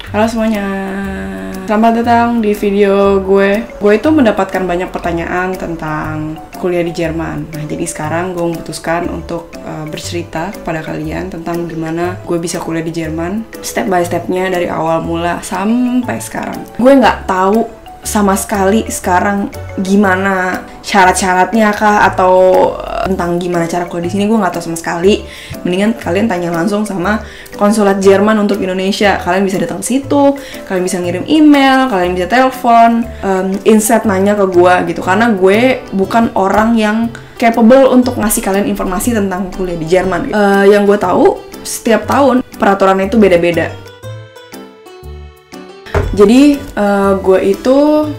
Halo semuanya, selamat datang di video gue. Gue itu mendapatkan banyak pertanyaan tentang kuliah di Jerman. Nah, jadi sekarang gue memutuskan untuk bercerita kepada kalian tentang gimana gue bisa kuliah di Jerman, step by stepnya dari awal mula sampai sekarang. Gue nggak tahu sama sekali sekarang gimana syarat-syaratnya kah, atau tentang gimana cara kuliah di sini gue nggak tahu sama sekali. Mendingan kalian tanya langsung sama konsulat Jerman untuk Indonesia. Kalian bisa datang ke situ, kalian bisa ngirim email, kalian bisa telepon, instead nanya ke gue gitu. Karena gue bukan orang yang capable untuk ngasih kalian informasi tentang kuliah di Jerman. Yang gue tahu setiap tahun peraturannya itu beda-beda. Jadi gue itu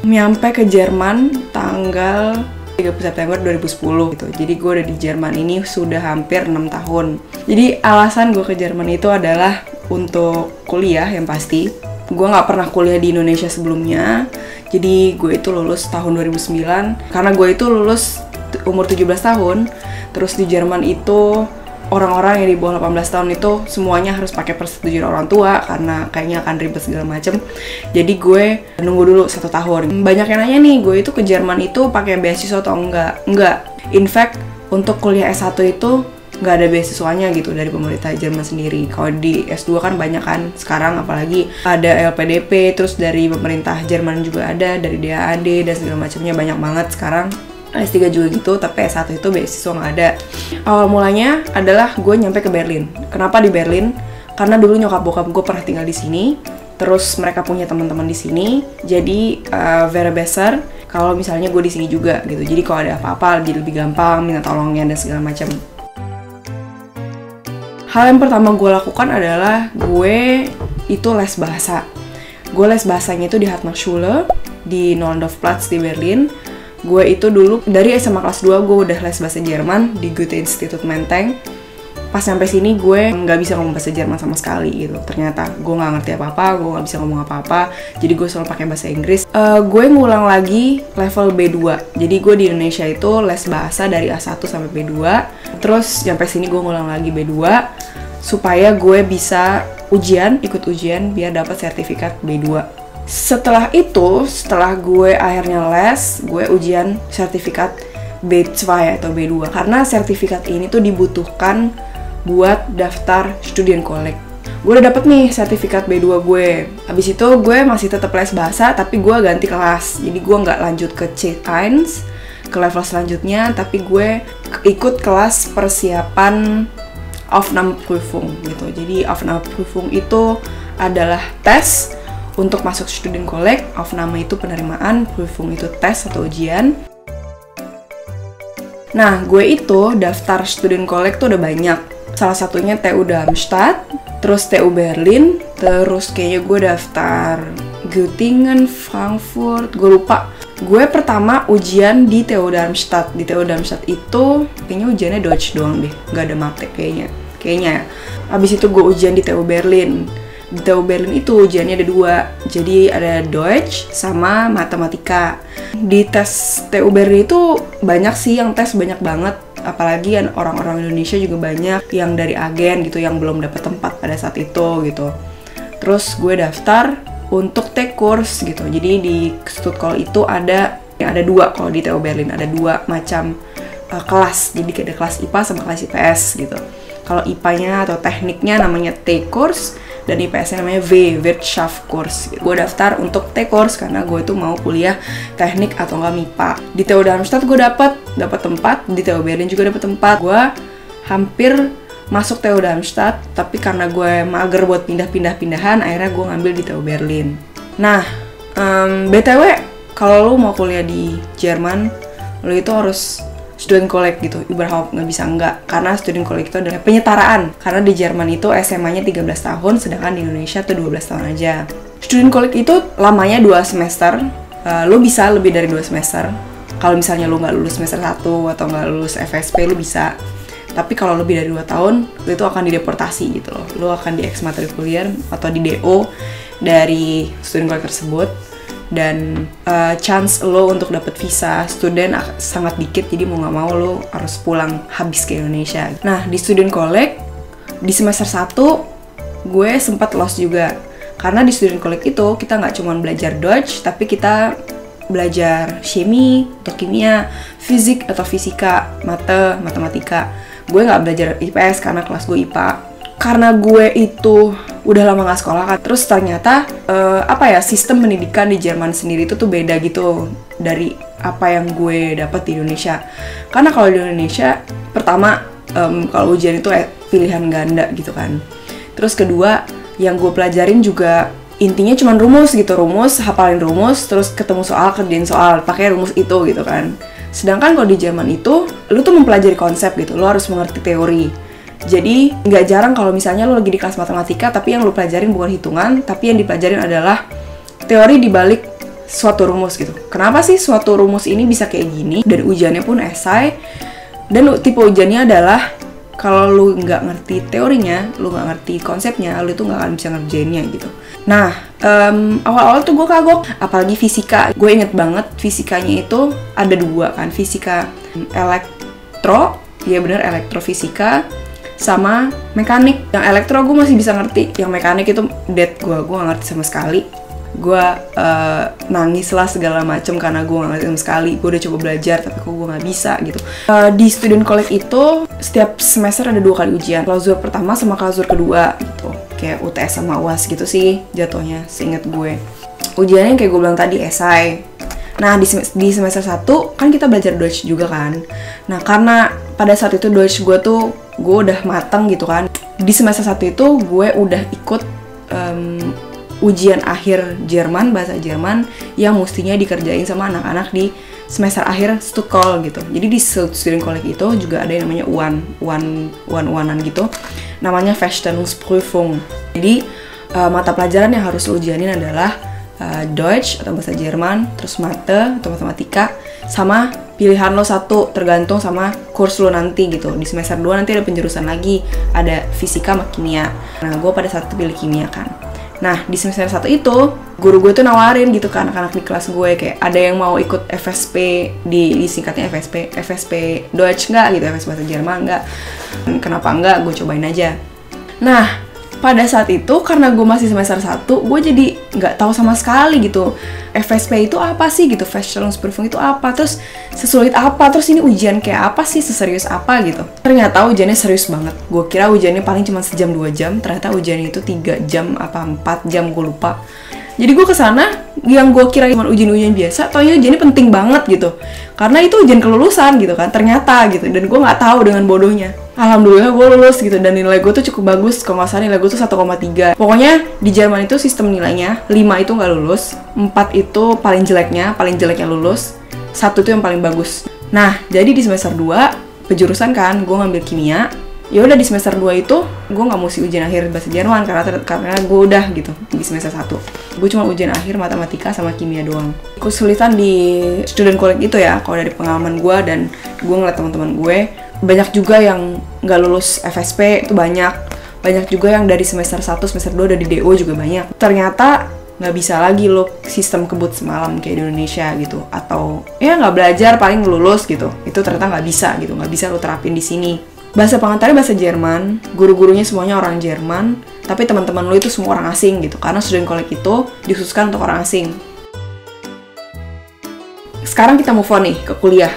nyampe ke Jerman tanggal 30 September 2010 gitu. Jadi gue udah di Jerman ini sudah hampir 6 tahun. Jadi alasan gue ke Jerman itu adalah untuk kuliah yang pasti. Gue nggak pernah kuliah di Indonesia sebelumnya. Jadi gue itu lulus tahun 2009. Karena gue itu lulus umur 17 tahun. Terus di Jerman itu orang-orang yang di bawah 18 tahun itu semuanya harus pakai persetujuan orang tua karena kayaknya akan ribet segala macem. Jadi gue nunggu dulu 1 tahun. Banyak yang nanya nih, gue itu ke Jerman itu pakai beasiswa atau enggak? Enggak. In fact, untuk kuliah S1 itu nggak ada beasiswanya gitu dari pemerintah Jerman sendiri. Kalau di S2 kan banyak kan sekarang, apalagi ada LPDP, terus dari pemerintah Jerman juga ada, dari DAAD dan segala macamnya banyak banget sekarang. S3 juga gitu, tapi S1 itu beasiswa nggak ada. Awal mulanya adalah gue nyampe ke Berlin. Kenapa di Berlin? Karena dulu nyokap bokap gue pernah tinggal di sini, terus mereka punya teman-teman di sini. Jadi very besar kalau misalnya gue di sini juga gitu. Jadi kalau ada apa-apa jadi lebih gampang minta tolongnya dan segala macam. Hal yang pertama gue lakukan adalah gue itu les bahasa. Gue les bahasanya itu di Hartmarschule di Nollendorfplatz di Berlin. Gue itu dulu dari SMA kelas 2 gue udah les bahasa Jerman di Goethe-Institut Menteng. Pas sampai sini gue nggak bisa ngomong bahasa Jerman sama sekali gitu. Ternyata gue nggak ngerti apa-apa, gue nggak bisa ngomong apa-apa. Jadi gue selalu pakai bahasa Inggris. Gue ngulang lagi level B2. Jadi gue di Indonesia itu les bahasa dari A1 sampai B2. Terus sampai sini gue ngulang lagi B2 supaya gue bisa ikut ujian biar dapat sertifikat B2. Setelah itu, setelah gue akhirnya les, gue ujian sertifikat B2 atau B2. Karena sertifikat ini tuh dibutuhkan buat daftar Studienkolleg. Gue udah dapet nih sertifikat B2 gue. Habis itu gue masih tetap les bahasa, tapi gue ganti kelas. Jadi gue nggak lanjut ke C1, ke level selanjutnya, tapi gue ikut kelas persiapan Aufnahmeprüfung gitu. Jadi Aufnahmeprüfung itu adalah tes untuk masuk Studienkolleg. Aufnahme itu penerimaan, Prüfung itu tes atau ujian. Nah, gue itu daftar Studienkolleg tuh udah banyak. Salah satunya TU Darmstadt, terus TU Berlin, terus kayaknya gue daftar Göttingen, Frankfurt, gue lupa. Gue pertama ujian di TU Darmstadt. Di TU Darmstadt itu kayaknya ujiannya Deutsch doang deh, nggak ada Mathe kayaknya ya. Habis itu gue ujian di TU Berlin. Di TU Berlin itu ujiannya ada 2, jadi ada Deutsch sama matematika. Di tes TU Berlin itu banyak sih yang tes, banyak banget. Apalagi orang-orang Indonesia juga banyak yang dari agen gitu, yang belum dapat tempat pada saat itu gitu. Terus gue daftar untuk T-Kurs gitu. Jadi di Stuttgart itu ada 2 kalau di TU Berlin, ada 2 macam kelas. Jadi ada kelas IPA sama kelas IPS gitu. Kalau IPA-nya atau tekniknya namanya T-Kurs, dan IPS-nya namanya Wirtschaftskurs. Gue daftar untuk T-Kurs karena gue itu mau kuliah teknik atau enggak MIPA. Di TU Darmstadt gue dapat tempat, di TU Berlin juga dapat tempat. Gue hampir masuk TU Darmstadt, tapi karena gue mager buat pindahan, akhirnya gue ngambil di TU Berlin. Nah, BTW, kalau lo mau kuliah di Jerman, lo itu harus Studienkolleg gitu, berharap nggak bisa enggak, karena Studienkolleg itu adalah penyetaraan. Karena di Jerman itu SMA-nya 13 tahun, sedangkan di Indonesia tuh 12 tahun aja. Studienkolleg itu lamanya 2 semester, lo bisa lebih dari 2 semester. Kalau misalnya lo nggak lulus semester 1 atau nggak lulus FSP, lo bisa. Tapi kalau lebih dari 2 tahun, lo itu akan dideportasi gitu loh. Lo akan diekmatrikulir atau di DO dari Studienkolleg tersebut. Dan chance lo untuk dapet visa student sangat dikit, jadi mau nggak mau lo harus pulang habis ke Indonesia. Nah, di Studienkolleg di semester 1 gue sempat lost juga Karena di student college itu kita nggak cuma belajar Deutsch, tapi kita belajar chemi atau kimia, fisik atau fisika, matematika. Gue nggak belajar IPS karena kelas gue IPA. Karena gue itu udah lama nggak sekolah kan, terus ternyata sistem pendidikan di Jerman sendiri itu tuh beda gitu dari apa yang gue dapat di Indonesia. Karena kalau di Indonesia, pertama kalau ujian itu pilihan ganda gitu kan. Terus kedua, yang gue pelajarin juga intinya cuma rumus, hafalin rumus, terus ketemu soal, kerjain soal, pakai rumus itu gitu kan. Sedangkan kalau di Jerman itu, lu tuh mempelajari konsep gitu, lu harus mengerti teori. Jadi nggak jarang kalau misalnya lu lagi di kelas matematika, tapi yang lu pelajarin bukan hitungan, tapi yang dipelajarin adalah teori dibalik suatu rumus gitu. Kenapa sih suatu rumus ini bisa kayak gini? Dan ujiannya pun esai. Dan tipe ujiannya adalah kalau lu nggak ngerti teorinya, lu nggak ngerti konsepnya, lu tuh nggak akan bisa ngerjainnya gitu. Nah, awal-awal tuh gue kagok, apalagi fisika. Gue inget banget fisikanya itu ada dua kan, fisika elektrofisika, sama mekanik. Yang elektro gue masih bisa ngerti, yang mekanik itu dead gue gak ngerti sama sekali. Gue nangis lah segala macem karena gue gak ngerti sama sekali. Gue udah coba belajar tapi kok gue gak bisa gitu. Di student college itu setiap semester ada 2 kali ujian, klausur pertama sama klausur kedua gitu, kayak UTS sama UAS gitu sih jatuhnya, seinget gue. Ujiannya kayak gue bilang tadi esai. Nah, di semester 1 kan kita belajar Deutsch juga kan. Nah, karena pada saat itu Deutsch gue udah mateng gitu kan. Di semester 1 itu gue udah ikut ujian akhir Jerman, bahasa Jerman, yang mestinya dikerjain sama anak-anak di semester akhir Stuttgart gitu. Jadi di student college itu juga ada yang namanya uanan gitu. Namanya Verständigungsprüfung. Jadi mata pelajaran yang harus lo ujianin adalah Deutsch atau bahasa Jerman, terus Mathe atau matematika, sama pilihan lo satu tergantung sama kurs lo nanti gitu. Di semester 2 nanti ada penjurusan lagi, ada fisika sama kimia. Nah, gue pada saat itu pilih kimia kan. Nah, di semester 1 itu guru gue tuh nawarin gitu ke anak-anak di kelas gue, kayak ada yang mau ikut FSP, disingkatnya FSP Deutsch nggak gitu, FSP bahasa Jerman nggak. Kenapa nggak, gue cobain aja. Nah, pada saat itu karena gue masih semester 1, gue jadi nggak tahu sama sekali gitu FSP itu apa sih gitu, Verständigungsprüfung itu apa, terus sesulit apa, terus ini ujian kayak apa sih, seserius apa gitu. Ternyata ujiannya serius banget. Gue kira ujiannya paling cuma sejam 2 jam, ternyata ujiannya itu 3 jam apa 4 jam, gue lupa. Jadi gue kesana, yang gue kira cuma ujian-ujian biasa, taunya ujiannya penting banget gitu. Karena itu ujian kelulusan gitu kan, ternyata gitu. Dan gue nggak tahu dengan bodohnya. Alhamdulillah gue lulus gitu, dan nilai gue tuh cukup bagus. Kalau nggak salah nilai gue tuh 1,3. Pokoknya di Jerman itu sistem nilainya, 5 itu nggak lulus, 4 itu paling jeleknya lulus, 1 itu yang paling bagus. Nah, jadi di semester 2, penjurusan kan, gue ngambil kimia. Ya udah di semester 2 itu gue nggak mesti ujian akhir bahasa Jerman karena gue udah gitu di semester 1. Gue cuma ujian akhir matematika sama kimia doang. Kesulitan di student college itu ya, kalau dari pengalaman gue dan gue ngeliat teman-teman gue, banyak juga yang nggak lulus FSP itu banyak juga yang dari semester 1, semester 2 udah di DO juga banyak. Ternyata nggak bisa lagi lo sistem kebut semalam kayak di Indonesia gitu, atau ya nggak belajar paling lulus gitu. Itu ternyata nggak bisa gitu, nggak bisa lo terapin di sini. Bahasa pengantarnya bahasa Jerman, guru-gurunya semuanya orang Jerman, tapi teman-teman lo itu semua orang asing gitu, karena student college itu dikhususkan untuk orang asing. Sekarang kita move on nih ke kuliah,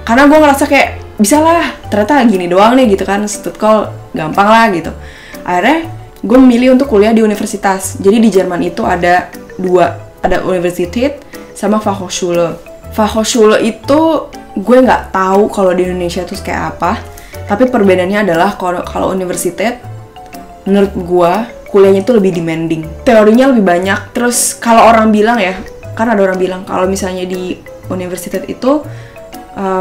karena gue ngerasa kayak bisa lah, ternyata gini doang nih gitu kan, Stuttgart gampang lah gitu. Akhirnya gue memilih untuk kuliah di universitas. Jadi di Jerman itu ada 2, ada Universität sama Fachhochschule. Fachhochschule itu gue nggak tahu kalau di Indonesia itu kayak apa. Tapi perbedaannya adalah kalau universitas, menurut gua kuliahnya itu lebih demanding. Teorinya lebih banyak. Terus kalau orang bilang ya, kan ada orang bilang kalau misalnya di universitas itu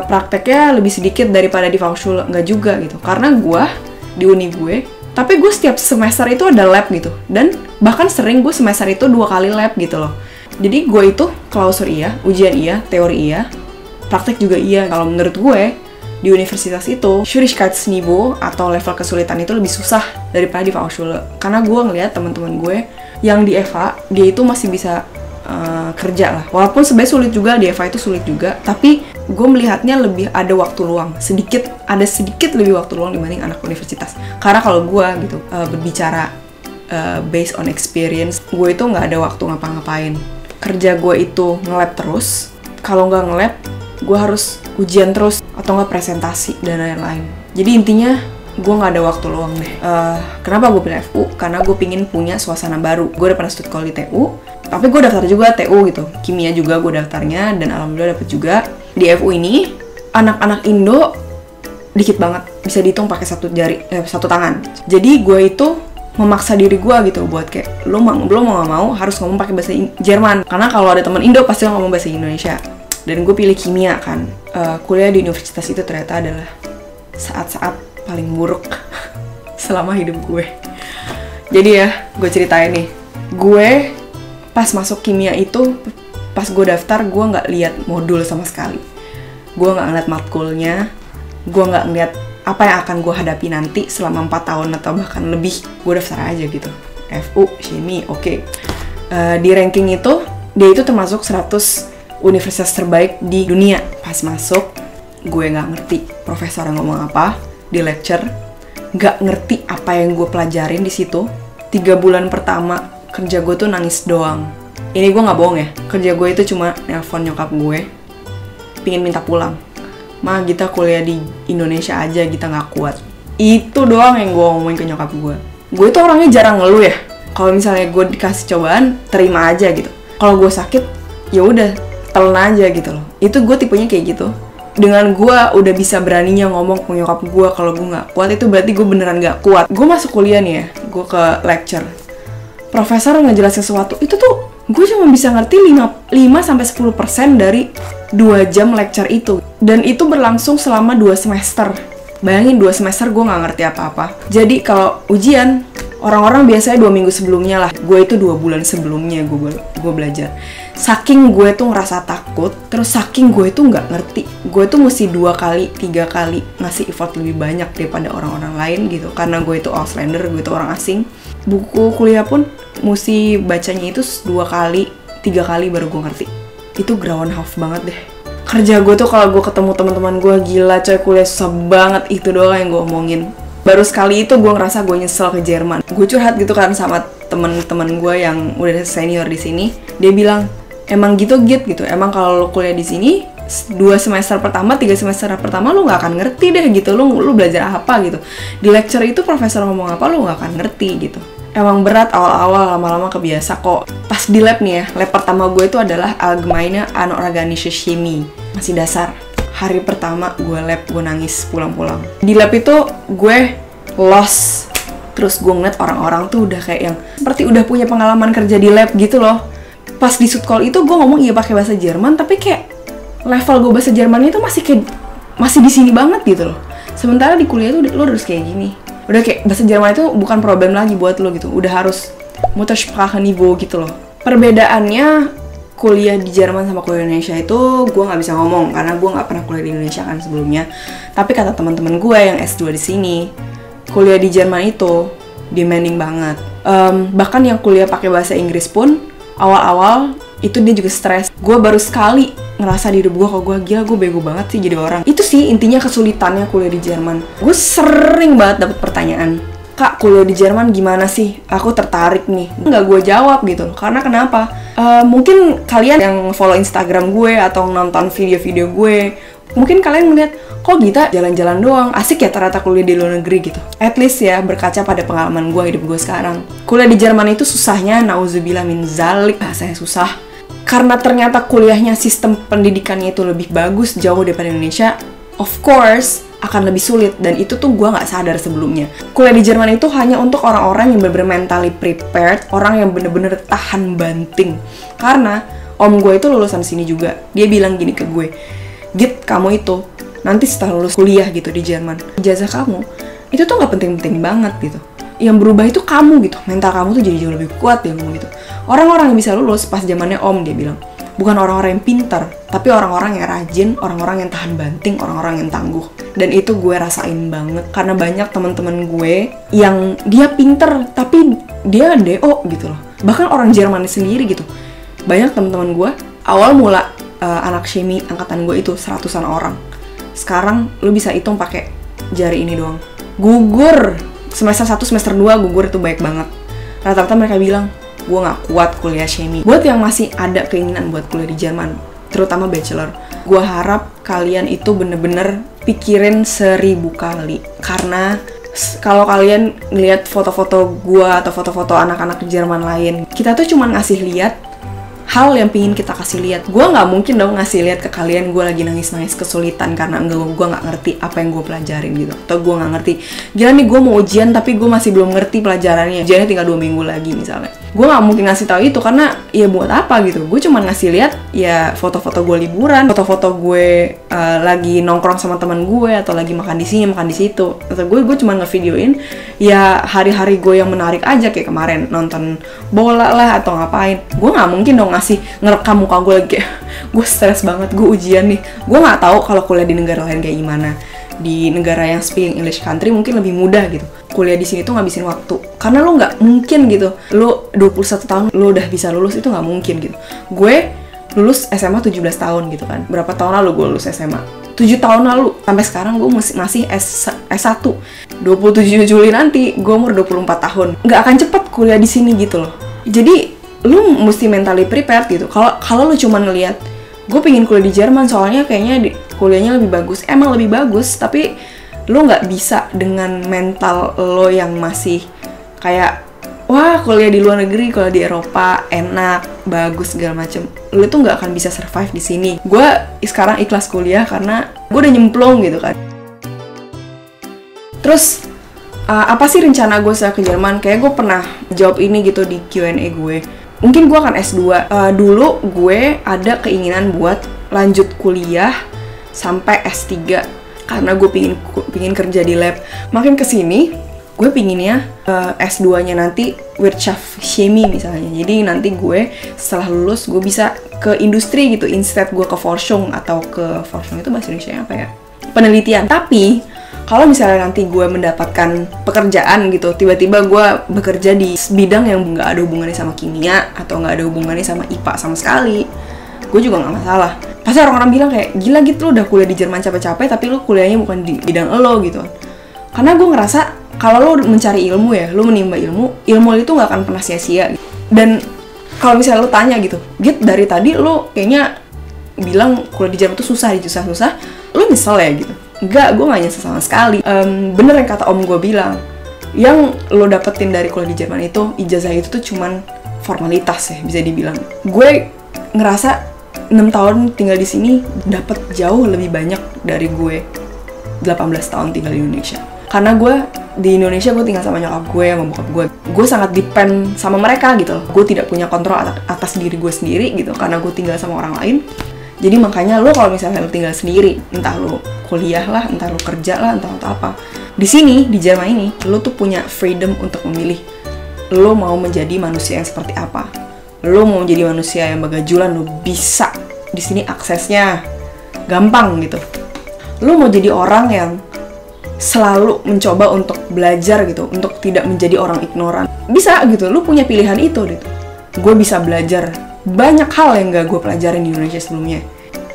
prakteknya lebih sedikit daripada di Fachhochschule. Enggak juga gitu. Karena gua di uni gue, tapi gue setiap semester itu ada lab gitu. Dan bahkan sering gue semester itu 2 kali lab gitu loh. Jadi gue itu klausur iya, ujian iya, teori iya, praktek juga iya. Kalau menurut gue, di universitas itu, Schwierigkeitsniveau atau level kesulitan itu lebih susah daripada di Fachhochschule. Karena gue ngeliat teman-teman gue yang di EVA, dia itu masih bisa kerja lah. Walaupun sebenarnya sulit juga, di EVA itu sulit juga. Tapi gue melihatnya lebih ada waktu luang. Ada sedikit lebih waktu luang dibanding anak universitas. Karena kalau gue gitu berbicara based on experience. Gue itu nggak ada waktu ngapa-ngapain. Kerja gue itu nge-lab terus. Kalau nggak nge-lab, gue harus ujian terus atau nggak presentasi dan lain-lain. Jadi intinya gue nggak ada waktu luang deh. Kenapa gue pilih FU? Karena gue pingin punya suasana baru. Gue udah pernah studi call di TU, tapi gue daftar juga TU gitu. Kimia juga gue daftarnya dan alhamdulillah dapet juga. Di FU ini anak-anak Indo dikit banget, bisa dihitung pakai satu tangan. Jadi gue itu memaksa diri gue gitu buat kayak lo mau nggak mau harus ngomong pakai bahasa Jerman, karena kalau ada teman Indo pasti ngomong bahasa Indonesia. Dan gue pilih kimia kan. Kuliah di universitas itu ternyata adalah saat-saat paling buruk selama hidup gue. Jadi ya gue ceritain nih, gue pas masuk kimia itu, pas gue daftar gue nggak lihat modul sama sekali, gue nggak ngeliat matkulnya, gue nggak ngeliat apa yang akan gue hadapi nanti selama 4 tahun atau bahkan lebih. Gue daftar aja gitu, FU, Shemi, oke. Di ranking itu, dia itu termasuk 100 universitas terbaik di dunia. Pas masuk, gue nggak ngerti profesor ngomong apa di lecture, nggak ngerti apa yang gue pelajarin di situ. 3 bulan pertama, kerja gue tuh nangis doang. Ini gue nggak bohong ya, kerja gue itu cuma nelpon nyokap gue, pingin minta pulang. Ma, kita kuliah di Indonesia aja, kita nggak kuat. Itu doang yang gue ngomongin ke nyokap gue. Gue tuh orangnya jarang ngeluh ya. Kalau misalnya gue dikasih cobaan, terima aja gitu. Kalau gue sakit, ya udah telan aja gitu loh. Itu gue tipenya kayak gitu. Dengan gue udah bisa beraninya ngomong ke nyokap gue kalau gue nggak kuat, itu berarti gue beneran nggak kuat. Gue masuk kuliah nih ya, gue ke lecture. Profesor ngejelasin sesuatu, itu tuh gue cuma bisa ngerti 5-10% dari 2 jam lecture itu. Dan itu berlangsung selama 2 semester. Bayangin 2 semester gue nggak ngerti apa-apa. Jadi kalau ujian, orang-orang biasanya 2 minggu sebelumnya lah. Gue itu 2 bulan sebelumnya gue belajar. Saking gue tuh ngerasa takut, terus saking gue tuh nggak ngerti. Gue tuh mesti 2 kali, 3 kali ngasih effort lebih banyak daripada orang-orang lain gitu. Karena gue itu Auslander, gue itu orang asing. Buku kuliah pun mesti bacanya itu 2 kali, 3 kali baru gue ngerti. Itu Grauenhof banget deh. Kerja gue tuh kalau gue ketemu teman-teman gue, gila coy, kuliah susah banget, itu doang yang gue omongin. Baru sekali itu gue ngerasa gue nyesel ke Jerman. Gue curhat gitu kan sama teman-teman gue yang udah senior di sini. Dia bilang, emang gitu gitu. Emang kalau lo kuliah di sini 2 semester pertama, 3 semester pertama lo nggak akan ngerti deh gitu. Lo belajar apa gitu. Di lecture itu profesor ngomong apa lo nggak akan ngerti gitu. Emang berat awal-awal, lama-lama kebiasa kok. Pas di lab nih ya, lab pertama gue itu adalah Allgemeine Anorganische Chemie. Masih dasar. Hari pertama gue lab, gue nangis pulang-pulang. Di lab itu gue lost. Terus gue ngeliat orang-orang tuh udah kayak yang seperti udah punya pengalaman kerja di lab gitu loh. Pas di Sudkol itu gue ngomong iya pakai bahasa Jerman, tapi kayak level gue bahasa Jermannya itu masih di sini banget gitu loh. Sementara di kuliah tuh lo harus kayak gini. Udah kayak bahasa Jerman itu bukan problem lagi buat lo gitu. Udah harus Muttersprachenniveau gitu loh. Perbedaannya kuliah di Jerman sama kuliah di Indonesia itu gue nggak bisa ngomong karena gue nggak pernah kuliah di Indonesia kan sebelumnya. Tapi kata teman-teman gue yang S2 di sini, kuliah di Jerman itu demanding banget. Bahkan yang kuliah pakai bahasa Inggris pun awal-awal itu dia juga stres. Gue baru sekali ngerasa di hidup gue kalau gue gila, gue bego banget sih jadi orang. Itu sih intinya kesulitannya kuliah di Jerman. Gue sering banget dapet pertanyaan, Kak, kuliah di Jerman gimana sih? Aku tertarik nih. Nggak gue jawab gitu. Karena kenapa? Mungkin kalian yang follow Instagram gue atau nonton video-video gue, mungkin kalian ngeliat, kok Gita jalan-jalan doang, asik ya ternyata kuliah di luar negeri gitu. At least ya, berkaca pada pengalaman gue, hidup gue sekarang. Kuliah di Jerman itu susahnya, nauzubillah min zalik, bahasanya susah. Karena ternyata kuliahnya, sistem pendidikannya itu lebih bagus, jauh daripada Indonesia, of course, akan lebih sulit. Dan itu tuh gue gak sadar sebelumnya. Kuliah di Jerman itu hanya untuk orang-orang yang bener-bener mentally prepared, orang yang bener-bener tahan banting. Karena om gue itu lulusan sini juga. Dia bilang gini ke gue, Git, kamu itu nanti setelah lulus kuliah gitu di Jerman, ijazah kamu itu tuh gak penting-penting banget gitu. Yang berubah itu kamu gitu, mental kamu tuh jadi jauh lebih kuat, dia ngomong gitu. Orang-orang yang bisa lulus pas zamannya om, dia bilang, bukan orang-orang yang pintar, tapi orang-orang yang rajin, orang-orang yang tahan banting, orang-orang yang tangguh. Dan itu gue rasain banget, karena banyak teman-teman gue yang dia pintar, tapi dia DO gitu loh. Bahkan orang Jerman sendiri gitu. Banyak teman-teman gue, awal mula anak Shemi angkatan gue itu 100-an orang. Sekarang lu bisa hitung pakai jari ini doang. Gugur semester 1, semester 2 gugur itu baik banget. rata-rata mereka bilang, gue nggak kuat kuliah chemie. Buat yang masih ada keinginan buat kuliah di Jerman, terutama bachelor, gue harap kalian itu bener-bener pikirin 1000 kali. Karena kalau kalian ngeliat foto-foto gue atau foto-foto anak-anak di Jerman lain, kita tuh cuma ngasih lihat hal yang pingin kita kasih lihat. Gue nggak mungkin dong ngasih lihat ke kalian gue lagi nangis-nangis kesulitan karena gue nggak ngerti apa yang gue pelajarin gitu, atau gue nggak ngerti gila nih gue mau ujian tapi gue masih belum ngerti pelajarannya, ujiannya tinggal 2 minggu lagi misalnya. Gue nggak mungkin ngasih tahu itu karena ya buat apa gitu. Gue cuma ngasih lihat ya foto-foto gue liburan, foto-foto gue lagi nongkrong sama teman gue, atau lagi makan di sini makan di situ, atau gue cuma ngevideoin ya hari-hari gue yang menarik aja, kayak kemarin nonton bola lah atau ngapain. Gue nggak mungkin dong ngasih ngerekam muka gue lagi kayak gue stres banget, gue ujian nih. Gue nggak tahu kalau kuliah di negara lain kayak gimana. Di negara yang speaking English country mungkin lebih mudah gitu. Kuliah di sini tuh ngabisin waktu, karena lo nggak mungkin gitu, lo 21 tahun lo udah bisa lulus, itu nggak mungkin gitu. Gue lulus SMA 17 tahun gitu kan. Berapa tahun lalu gue lulus SMA? 7 tahun lalu. Sampai sekarang gue masih S1. 27 Juli nanti gue umur 24 tahun. Nggak akan cepet kuliah di sini gitu loh. Jadi lu mesti mentally prepared gitu. Kalau lu cuma ngelihat gue pengen kuliah di Jerman soalnya kayaknya kuliahnya lebih bagus, emang lebih bagus, tapi lu nggak bisa dengan mental lo yang masih kayak wah kuliah di luar negeri, kuliah di Eropa enak, bagus segala macem. Lu tuh nggak akan bisa survive di sini. Gue sekarang ikhlas kuliah karena gue udah nyemplung gitu kan. Terus apa sih rencana gue setelah ke Jerman? Kayak gue pernah jawab ini gitu di Q&A gue. Mungkin gue akan S2. Dulu gue ada keinginan buat lanjut kuliah sampai S3 karena gue pingin kerja di lab. Makin kesini gue pinginnya S2-nya nanti Wirtschaftschemie misalnya. Jadi nanti gue setelah lulus gue bisa ke industri gitu, instead gue ke Forschung, atau ke Forschung itu bahasa Indonesia apa ya? Penelitian. Tapi kalau misalnya nanti gue mendapatkan pekerjaan gitu, tiba-tiba gue bekerja di bidang yang nggak ada hubungannya sama kimia atau nggak ada hubungannya sama IPA sama sekali, gue juga nggak masalah. Pasti orang-orang bilang kayak gila gitu, lo udah kuliah di Jerman capek-capek tapi lo kuliahnya bukan di bidang lo gitu. Karena gue ngerasa kalau lo mencari ilmu ya, lo menimba ilmu itu nggak akan pernah sia-sia. Dan kalau misalnya lo tanya gitu, Git dari tadi lo kayaknya bilang kuliah di Jerman tuh susah, lo nyesel ya gitu? Enggak, gue gak nyesel sama sekali. Bener yang kata om gue bilang, yang lo dapetin dari kuliah di Jerman itu, ijazah itu tuh cuman formalitas ya, bisa dibilang. Gue ngerasa 6 tahun tinggal di sini dapet jauh lebih banyak dari gue 18 tahun tinggal di Indonesia. Karena gue di Indonesia gue tinggal sama nyokap gue, sama bokap gue. Gue sangat depend sama mereka gitu loh. Gue tidak punya kontrol atas diri gue sendiri gitu, karena gue tinggal sama orang lain. Jadi makanya lo kalau misalnya lo tinggal sendiri, entah lo kuliah lah, entah lo kerja lah, entah apa. Di sini, di Jerman ini, lo tuh punya freedom untuk memilih. Lo mau menjadi manusia yang seperti apa. Lo mau menjadi manusia yang begajulan, lo bisa. Di sini aksesnya gampang gitu. Lo mau jadi orang yang selalu mencoba untuk belajar gitu, untuk tidak menjadi orang ignoran. Bisa gitu, lo punya pilihan itu gitu. Gue bisa belajar banyak hal yang gak gue pelajarin di Indonesia sebelumnya.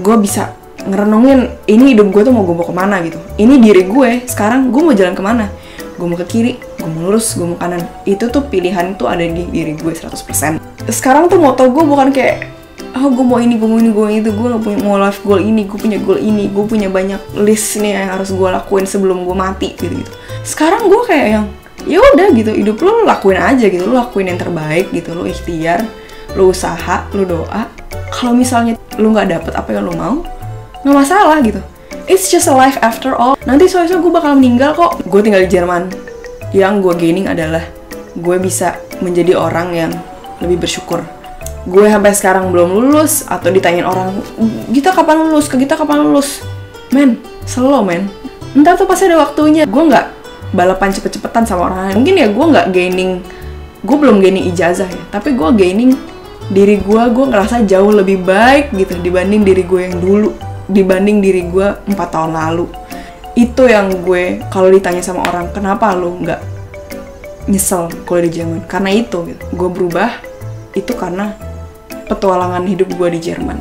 Gue bisa ngerenungin ini hidup gue tuh mau gue bawa kemana gitu. Ini diri gue sekarang, gue mau jalan kemana. Gue mau ke kiri, gue mau lurus, gue mau kanan. Itu tuh pilihan itu ada di diri gue 100%. Sekarang tuh moto gue bukan kayak gue mau ini, gue mau ini, gue mau itu. Gue gak punya mau life goal ini, gue punya goal ini. Gue punya banyak list nih yang harus gue lakuin sebelum gue mati gitu. Sekarang gue kayak yang ya udah gitu, hidup lo lakuin aja gitu. Lo lakuin yang terbaik gitu, lo ikhtiar, lo usaha, lo doa. Kalau misalnya lo nggak dapet apa yang lo mau, nggak masalah gitu. It's just a life after all. Nanti soalnya gue bakal meninggal kok. Gue tinggal di Jerman. Yang gue gaining adalah gue bisa menjadi orang yang lebih bersyukur. Gue sampai sekarang belum lulus, atau ditanyain orang, kita kapan lulus? Ke kita kapan lulus? Men, slow men. Ntar tuh pasti ada waktunya. Gue nggak balapan cepet-cepetan sama orang lain. Mungkin ya gue nggak gaining, gue belum gaining ijazah ya, tapi gue gaining diri gue ngerasa jauh lebih baik gitu dibanding diri gue yang dulu, dibanding diri gue 4 tahun lalu. Itu yang gue kalau ditanya sama orang, kenapa lo nggak nyesel kuliah di Jerman? Karena itu gitu. Gue berubah itu karena petualangan hidup gue di Jerman.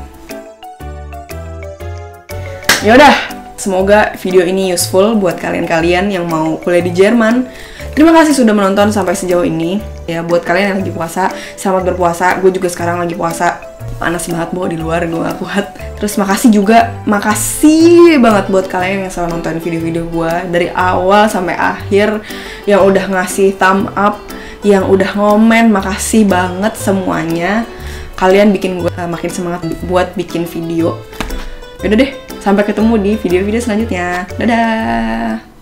Yaudah, semoga video ini useful buat kalian-kalian yang mau kuliah di Jerman. Terima kasih sudah menonton sampai sejauh ini. Ya, buat kalian yang lagi puasa, selamat berpuasa. Gue juga sekarang lagi puasa. Panas banget bawa di luar, gue gak kuat. Terus makasih banget buat kalian yang selalu nonton video-video gue dari awal sampai akhir, yang udah ngasih thumb up, yang udah ngomen. Makasih banget semuanya. Kalian bikin gue makin semangat buat bikin video. Yaudah deh, sampai ketemu di video-video selanjutnya. Dadah!